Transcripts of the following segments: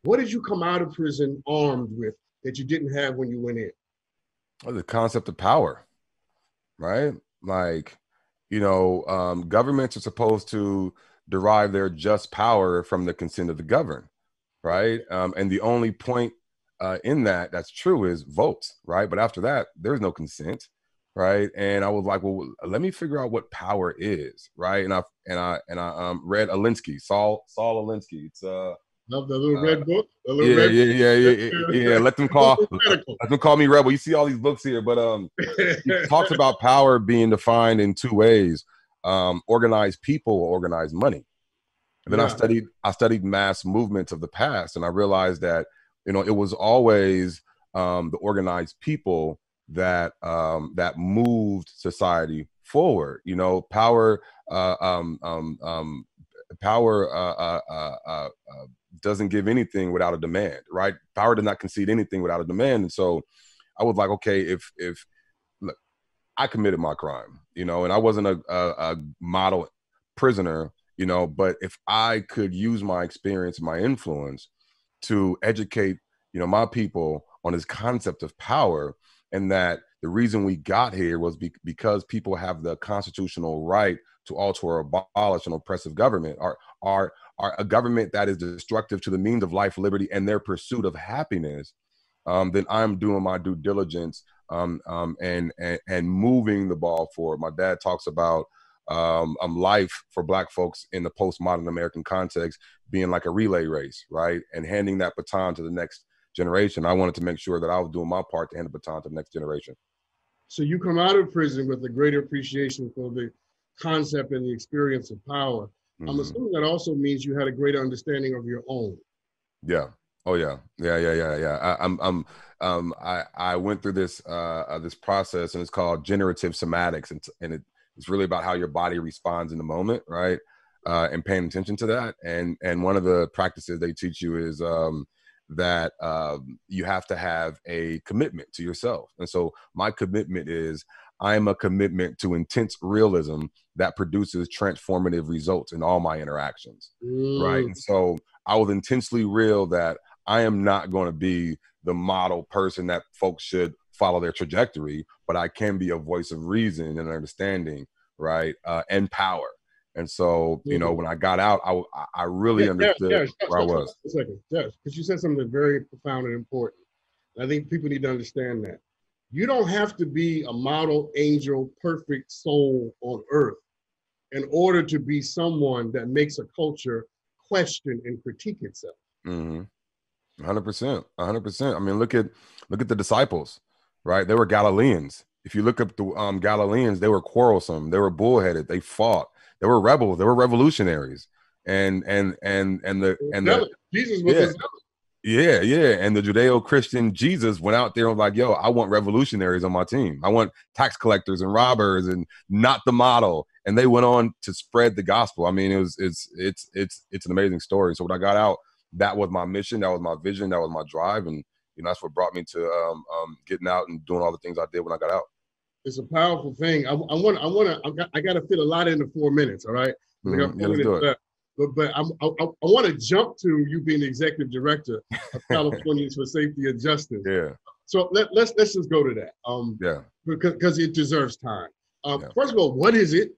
What did you come out of prison armed with that you didn't have when you went in? The concept of power, right? Like, governments are supposed to derive their just power from the consent of the governed, right? And the only point in that's true is votes, right? But after that, there's no consent, right? And I was like, well, let me figure out what power is, right? And I read Saul Alinsky. It's Love the little red book. The little yeah, red yeah, yeah, yeah, yeah, yeah. book. Let them call me rebel. You see all these books here, but he talks about power being defined in two ways: organized people or organized money. And then I studied mass movements of the past, and I realized that it was always the organized people that moved society forward. Power doesn't give anything without a demand, right? Power does not concede anything without a demand. And so I was like, okay, if look, I committed my crime, and I wasn't a model prisoner, but if I could use my experience, my influence to educate, my people on this concept of power, and that the reason we got here was because people have the constitutional right to alter or abolish an oppressive government, are a government that is destructive to the means of life, liberty, and their pursuit of happiness, then I'm doing my due diligence and moving the ball forward. My dad talks about life for Black folks in the postmodern American context being like a relay race, right? And handing that baton to the next generation. I wanted to make sure that I was doing my part to hand the baton to the next generation. So you come out of prison with a greater appreciation for the concept and the experience of power. Mm-hmm. I'm assuming that also means you had a greater understanding of your own. Yeah. Oh yeah. Yeah. I went through this this process, and it's called generative cymatics, and it's really about how your body responds in the moment, right? And paying attention to that. And one of the practices they teach you is that you have to have a commitment to yourself. And so my commitment is I'm a commitment to intense realism that produces transformative results in all my interactions, right? And so I was intensely real that I am not going to be the model person that folks should follow their trajectory, but I can be a voice of reason and understanding, right? And power. And so, when I got out, I really understood where I was. A second, because you said something very profound and important. I think people need to understand that. You don't have to be a model, angel, perfect soul on earth in order to be someone that makes a culture question and critique itself. 100%, 100%. I mean, look at the disciples, right? They were Galileans. If you look up the Galileans, they were quarrelsome. They were bullheaded. They fought. They were rebels. They were revolutionaries. And Jesus was and the Judeo-Christian Jesus went out there and was like, yo, I want revolutionaries on my team. I want tax collectors and robbers, and not the model. And they went on to spread the gospel. I mean, it's an amazing story. So when I got out, that was my mission, that was my vision, that was my drive, and that's what brought me to getting out and doing all the things I did when I got out. It's a powerful thing. I got to fit a lot into 4 minutes. All right. Yeah, let's do it. But I want to jump to you being the executive director of Californians for Safety and Justice. Yeah. So let's just go to that. Because it deserves time. First of all, what is it?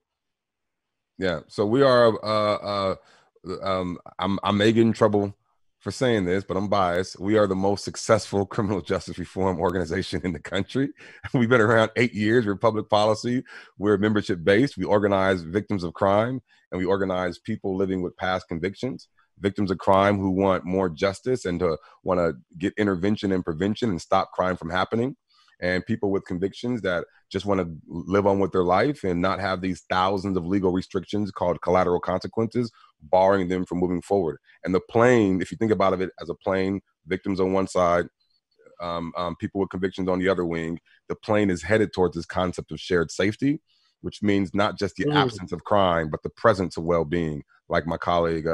Yeah. So we are. I may get in trouble for saying this, but I'm biased. We are the most successful criminal justice reform organization in the country. We've been around 8 years. We're public policy. We're membership based. We organize victims of crime, and we organize people living with past convictions, victims of crime who want more justice and to want to get intervention and prevention and stop crime from happening, and people with convictions that just want to live on with their life and not have these thousands of legal restrictions called collateral consequences barring them from moving forward. And the plane, if you think about it as a plane, victims on one side, people with convictions on the other wing, the plane is headed towards this concept of shared safety, which means not just the absence of crime, but the presence of well-being. Like my colleague,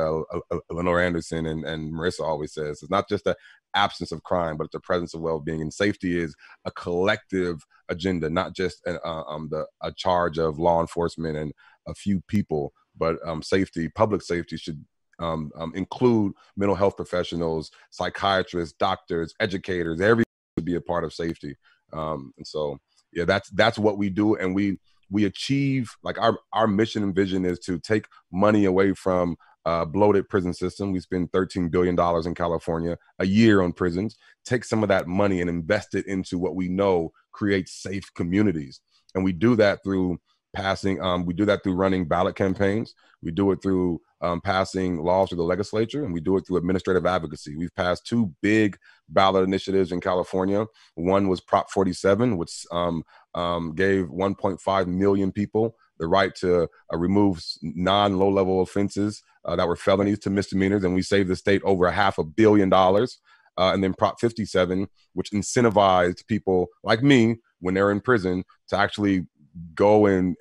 Lenore Anderson and Marissa always says, it's not just the absence of crime, but the presence of well-being. And safety is a collective agenda, not just a charge of law enforcement and a few people, but safety, public safety should include mental health professionals, psychiatrists, doctors, educators, everyone to be a part of safety. And so, yeah, that's what we do. And we achieve, like, our mission and vision is to take money away from bloated prison system. We spend $13 billion in California a year on prisons, take some of that money and invest it into what we know creates safe communities. And we do that through running ballot campaigns. We do it through passing laws through the legislature, and we do it through administrative advocacy. We've passed 2 big ballot initiatives in California. One was Prop 47, which gave 1.5 million people the right to remove non-low-level offenses that were felonies to misdemeanors, and we saved the state over $500 million. And then Prop 57, which incentivized people like me when they're in prison to actually go and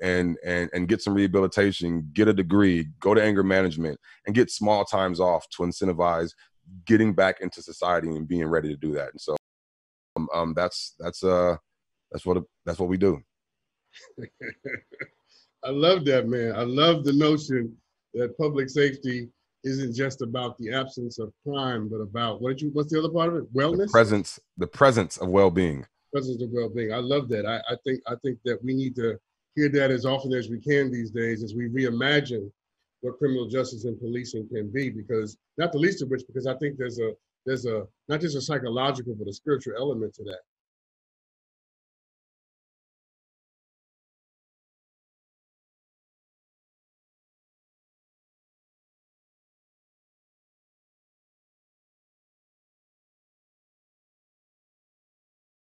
get some rehabilitation, get a degree, go to anger management, and get small times off to incentivize getting back into society and being ready to do that. And so that's what we do. I love that, man. I love the notion that public safety isn't just about the absence of crime, but about what's the other part of it? Wellness? The presence of well-being. Presence of well-being. I love that. I think that we need to hear that as often as we can these days as we reimagine what criminal justice and policing can be, because not the least of which, because I think there's a not just a psychological but a spiritual element to that.